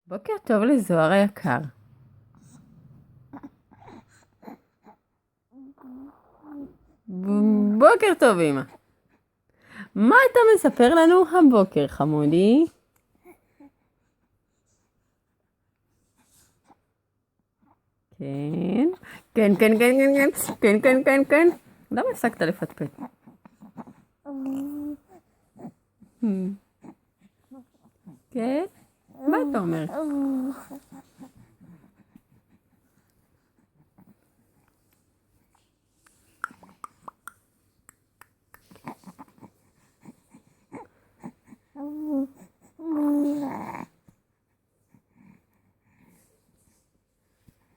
בוקר טוב לזוהר היקר. בוקר טוב אמא. מה אתה מספר לנו הבוקר חמודי? כן, כן, כן, כן, כן, כן, כן, כן, כן. למה הפסקת לפטפט? כן? מה אתה אומר?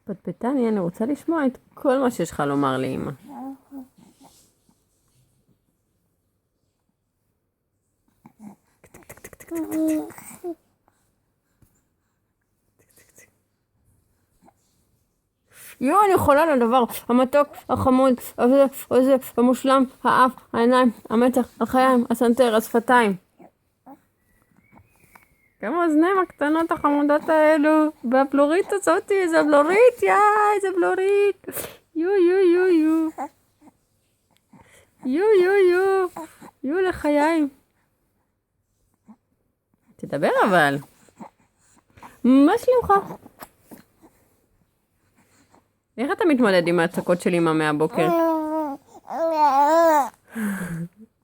פטפטני, אני רוצה לשמוע את כל מה שיש לך לומר לאמא. אני יכולה לדבר המתוק, החמוד, הזה, המושלם, האף, העיניים, המצח, החיים, הסנטר, השפתיים. כמה האוזניים הקטנות החמודות האלו, והבלורית הזאת, איזה בלורית, איזה בלורית. יו לחיים. תדבר אבל. מה שלומך? איך אתה מתמודד עם ההצקות של אמא מהבוקר?